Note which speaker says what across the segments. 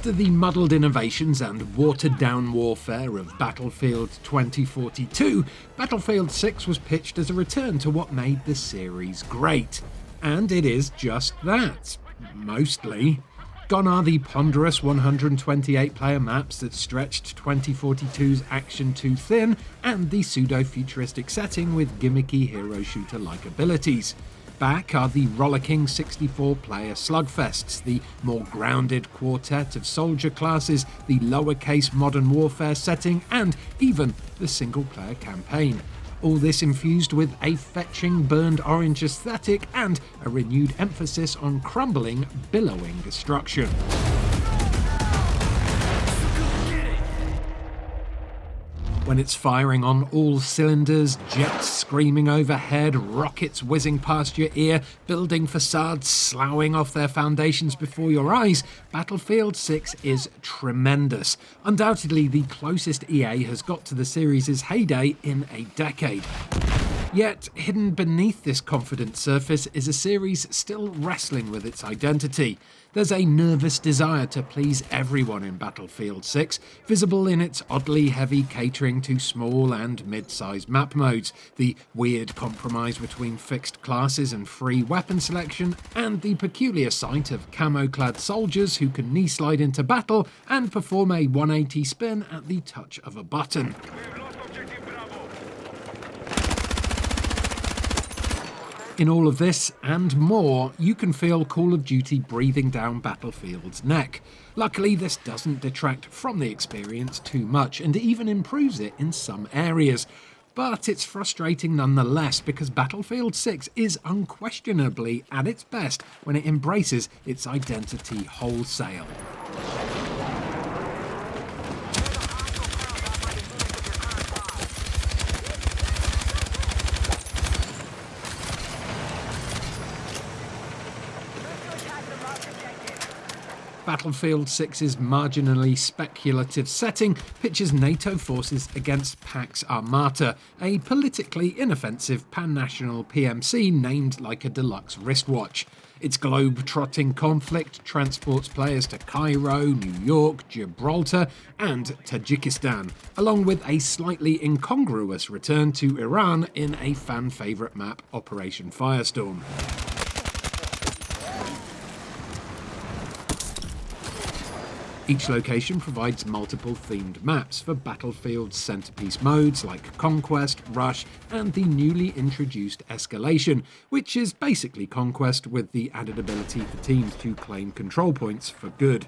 Speaker 1: After the muddled innovations and watered-down warfare of Battlefield 2042, Battlefield 6 was pitched as a return to what made the series great. And it is just that. Mostly. Gone are the ponderous 128-player maps that stretched 2042's action too thin, and the pseudo-futuristic setting with gimmicky hero shooter-like abilities. Back are the rollicking 64-player slugfests, the more grounded quartet of soldier classes, the lowercase modern warfare setting, and even the single-player campaign. All this infused with a fetching burned orange aesthetic and a renewed emphasis on crumbling, billowing destruction. When it's firing on all cylinders, jets screaming overhead, rockets whizzing past your ear, building facades sloughing off their foundations before your eyes, Battlefield 6 is tremendous. Undoubtedly the closest EA has got to the series' heyday in a decade. Yet, hidden beneath this confident surface is a series still wrestling with its identity. There's a nervous desire to please everyone in Battlefield 6, visible in its oddly heavy catering to small and mid-sized map modes, the weird compromise between fixed classes and free weapon selection, and the peculiar sight of camo-clad soldiers who can knee-slide into battle and perform a 180 spin at the touch of a button. In all of this and more, you can feel Call of Duty breathing down Battlefield's neck. Luckily, this doesn't detract from the experience too much and even improves it in some areas. But it's frustrating nonetheless because Battlefield 6 is unquestionably at its best when it embraces its identity wholesale. Battlefield 6's marginally speculative setting pitches NATO forces against Pax Armata, a politically inoffensive pan-national PMC named like a deluxe wristwatch. Its globe-trotting conflict transports players to Cairo, New York, Gibraltar, and Tajikistan, along with a slightly incongruous return to Iran in a fan-favourite map, Operation Firestorm. Each location provides multiple themed maps for Battlefield's centerpiece modes like Conquest, Rush, and the newly introduced Escalation, which is basically Conquest with the added ability for teams to claim control points for good.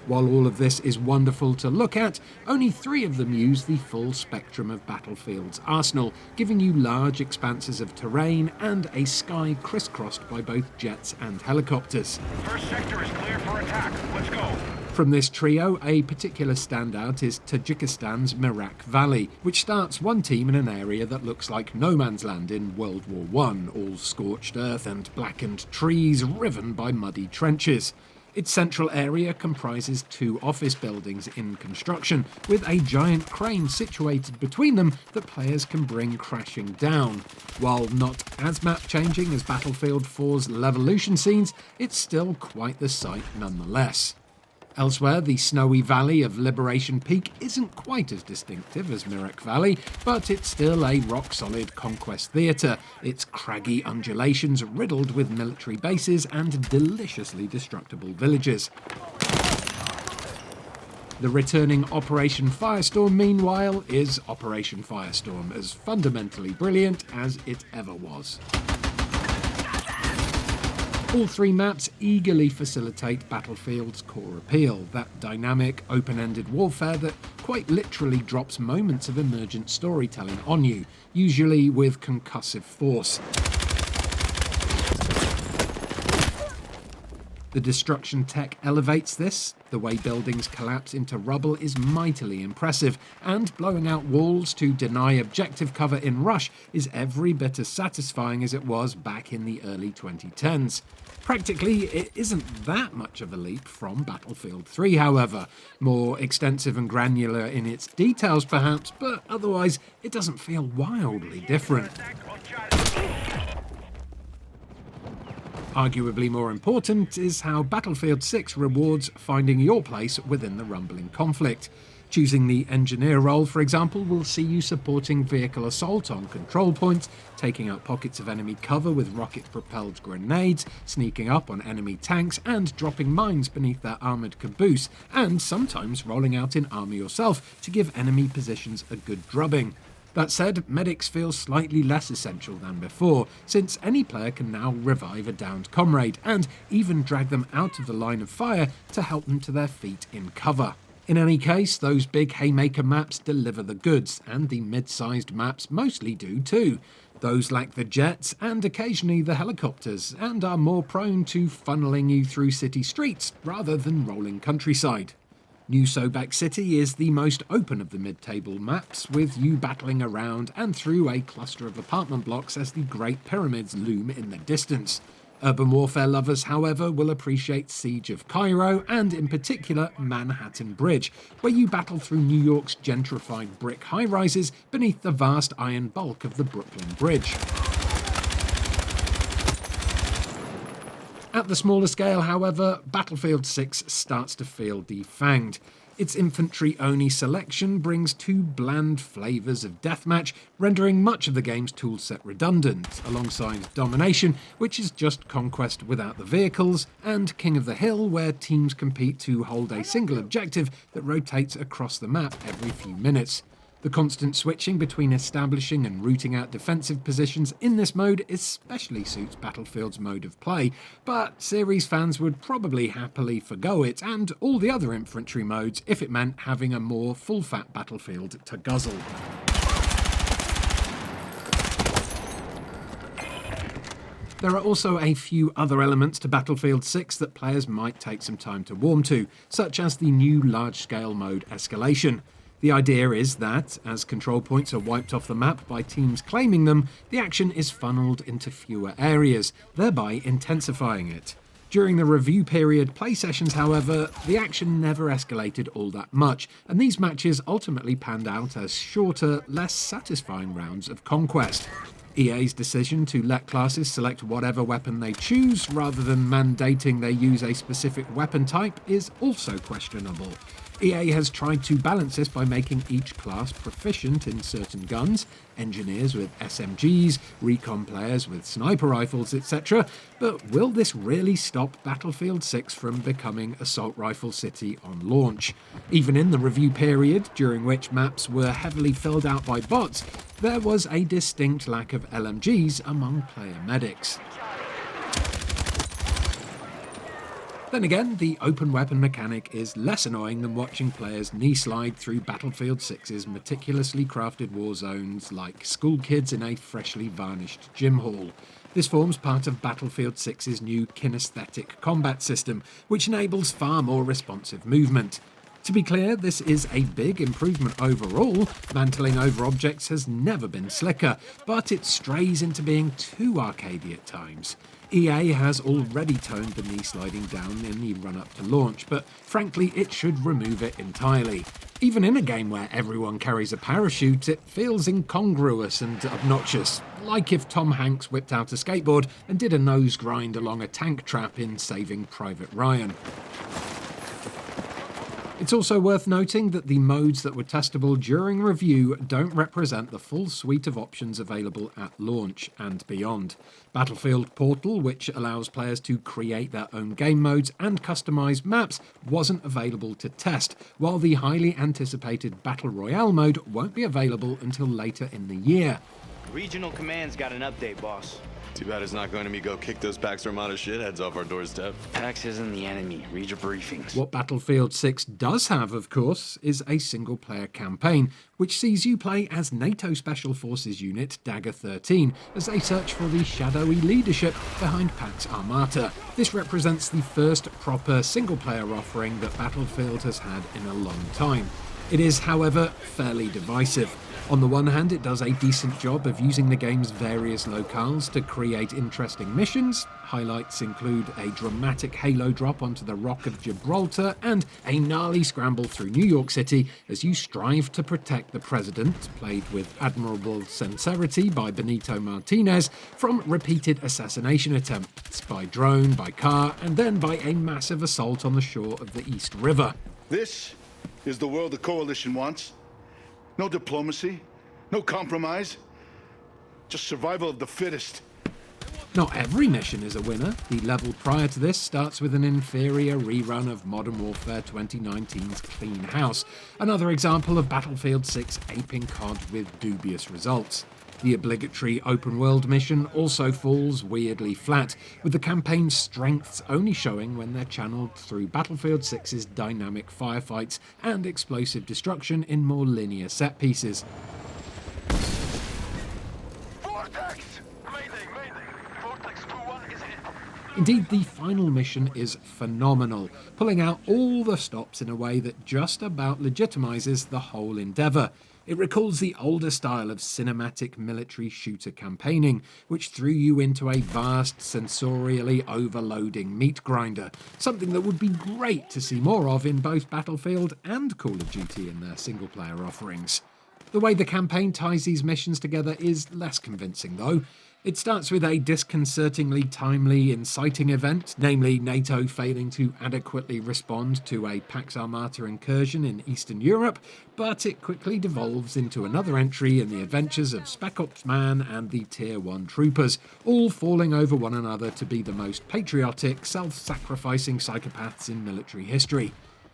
Speaker 1: While all of this is wonderful to look at, only 3 of them use the full spectrum of Battlefield's arsenal, giving you large expanses of terrain and a sky crisscrossed by both jets and helicopters.
Speaker 2: First sector is clear for attack. Let's go.
Speaker 1: From this trio, a particular standout is Tajikistan's Merak Valley, which starts one team in an area that looks like no man's land in World War I, all scorched earth and blackened trees riven by muddy trenches. Its central area comprises 2 office buildings in construction, with a giant crane situated between them that players can bring crashing down. While not as map-changing as Battlefield 4's Levolution scenes, it's still quite the sight nonetheless. Elsewhere, the snowy valley of Liberation Peak isn't quite as distinctive as Merak Valley, but it's still a rock-solid conquest theatre, its craggy undulations riddled with military bases and deliciously destructible villages. The returning Operation Firestorm, meanwhile, is Operation Firestorm, as fundamentally brilliant as it ever was. All 3 maps eagerly facilitate Battlefield's core appeal, that dynamic, open-ended warfare that quite literally drops moments of emergent storytelling on you, usually with concussive force. The destruction tech elevates this, the way buildings collapse into rubble is mightily impressive, and blowing out walls to deny objective cover in Rush is every bit as satisfying as it was back in the early 2010s. Practically, it isn't that much of a leap from Battlefield 3, however. More extensive and granular in its details perhaps, but otherwise it doesn't feel wildly different. Arguably more important is how Battlefield 6 rewards finding your place within the rumbling conflict. Choosing the engineer role, for example, will see you supporting vehicle assault on control points, taking out pockets of enemy cover with rocket-propelled grenades, sneaking up on enemy tanks, and dropping mines beneath their armoured caboose, and sometimes rolling out in armour yourself to give enemy positions a good drubbing. That said, medics feel slightly less essential than before, since any player can now revive a downed comrade, and even drag them out of the line of fire to help them to their feet in cover. In any case, those big haymaker maps deliver the goods, and the mid-sized maps mostly do too. Those lack the jets and occasionally the helicopters, and are more prone to funneling you through city streets rather than rolling countryside. New Sobek City is the most open of the mid-table maps, with you battling around and through a cluster of apartment blocks as the Great Pyramids loom in the distance. Urban warfare lovers, however, will appreciate Siege of Cairo and, in particular, Manhattan Bridge, where you battle through New York's gentrified brick high-rises beneath the vast iron bulk of the Brooklyn Bridge. At the smaller scale, however, Battlefield 6 starts to feel defanged. Its infantry-only selection brings two bland flavours of deathmatch, rendering much of the game's toolset redundant, alongside Domination, which is just conquest without the vehicles, and King of the Hill, where teams compete to hold a single objective that rotates across the map every few minutes. The constant switching between establishing and rooting out defensive positions in this mode especially suits Battlefield's mode of play, but series fans would probably happily forgo it and all the other infantry modes if it meant having a more full-fat Battlefield to guzzle. There are also a few other elements to Battlefield 6 that players might take some time to warm to, such as the new large-scale mode Escalation. The idea is that, as control points are wiped off the map by teams claiming them, the action is funneled into fewer areas, thereby intensifying it. During the review period play sessions, however, the action never escalated all that much, and these matches ultimately panned out as shorter, less satisfying rounds of conquest. EA's decision to let classes select whatever weapon they choose, rather than mandating they use a specific weapon type, is also questionable. EA has tried to balance this by making each class proficient in certain guns, engineers with SMGs, recon players with sniper rifles, etc. But will this really stop Battlefield 6 from becoming Assault Rifle City on launch? Even in the review period, during which maps were heavily filled out by bots, there was a distinct lack of LMGs among player medics. Then again, the open weapon mechanic is less annoying than watching players knee-slide through Battlefield 6's meticulously crafted war zones like school kids in a freshly varnished gym hall. This forms part of Battlefield 6's new kinesthetic combat system, which enables far more responsive movement. To be clear, this is a big improvement overall. Mantling over objects has never been slicker, but it strays into being too arcadey at times. EA has already toned the knee sliding down in the run-up to launch, but frankly it should remove it entirely. Even in a game where everyone carries a parachute, it feels incongruous and obnoxious, like if Tom Hanks whipped out a skateboard and did a nose grind along a tank trap in Saving Private Ryan. It's also worth noting that the modes that were testable during review don't represent the full suite of options available at launch and beyond. Battlefield Portal, which allows players to create their own game modes and customize maps, wasn't available to test, while the highly anticipated Battle Royale mode won't be available until later in the year.
Speaker 3: Regional Command's got an update, boss.
Speaker 4: Too bad it's not going to be go kick those Pax Armada shitheads off our doorstep.
Speaker 3: Pax isn't the enemy. Read your briefings.
Speaker 1: What Battlefield 6 does have, of course, is a single-player campaign, which sees you play as NATO Special Forces unit Dagger 13 as they search for the shadowy leadership behind Pax Armata. This represents the first proper single-player offering that Battlefield has had in a long time. It is, however, fairly divisive. On the one hand, it does a decent job of using the game's various locales to create interesting missions. Highlights include a dramatic halo drop onto the Rock of Gibraltar and a gnarly scramble through New York City as you strive to protect the president, played with admirable sincerity by Benito Martinez, from repeated assassination attempts by drone, by car, and then by a massive assault on the shore of the East River.
Speaker 5: This is the world the Coalition wants. No diplomacy, no compromise, just survival of the fittest.
Speaker 1: Not every mission is a winner. The level prior to this starts with an inferior rerun of Modern Warfare 2019's Clean House, another example of Battlefield 6 aping COD with dubious results. The obligatory open-world mission also falls weirdly flat, with the campaign's strengths only showing when they're channeled through Battlefield 6's dynamic firefights and explosive destruction in more linear set pieces.
Speaker 2: Vortex! Mayday! Vortex 2-1 is hit.
Speaker 1: Indeed, the final mission is phenomenal, pulling out all the stops in a way that just about legitimizes the whole endeavour. It recalls the older style of cinematic military shooter campaigning, which threw you into a vast, sensorially overloading meat grinder, something that would be great to see more of in both Battlefield and Call of Duty in their single-player offerings. The way the campaign ties these missions together is less convincing, though. It starts with a disconcertingly timely, inciting event, namely NATO failing to adequately respond to a Pax Armata incursion in Eastern Europe, but it quickly devolves into another entry in the adventures of Spec Ops Man and the Tier 1 troopers, all falling over one another to be the most patriotic, self-sacrificing psychopaths in military history.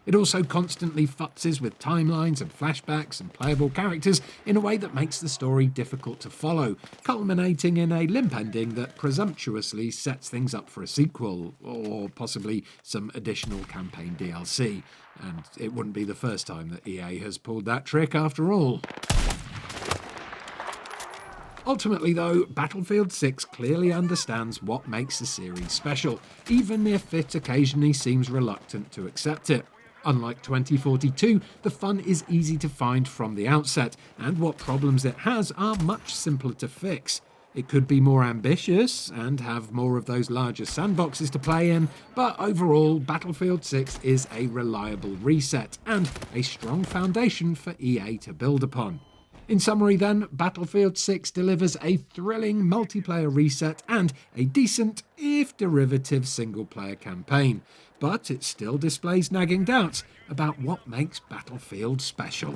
Speaker 1: It also constantly futzes with timelines and flashbacks and playable characters in a way that makes the story difficult to follow, culminating in a limp ending that presumptuously sets things up for a sequel, or possibly some additional campaign DLC. And it wouldn't be the first time that EA has pulled that trick after all. Ultimately, though, Battlefield 6 clearly understands what makes the series special, even if it occasionally seems reluctant to accept it. Unlike 2042, the fun is easy to find from the outset, and what problems it has are much simpler to fix. It could be more ambitious and have more of those larger sandboxes to play in, but overall, Battlefield 6 is a reliable reset and a strong foundation for EA to build upon. In summary then, Battlefield 6 delivers a thrilling multiplayer reset and a decent, if derivative, single-player campaign. But it still displays nagging doubts about what makes Battlefield special.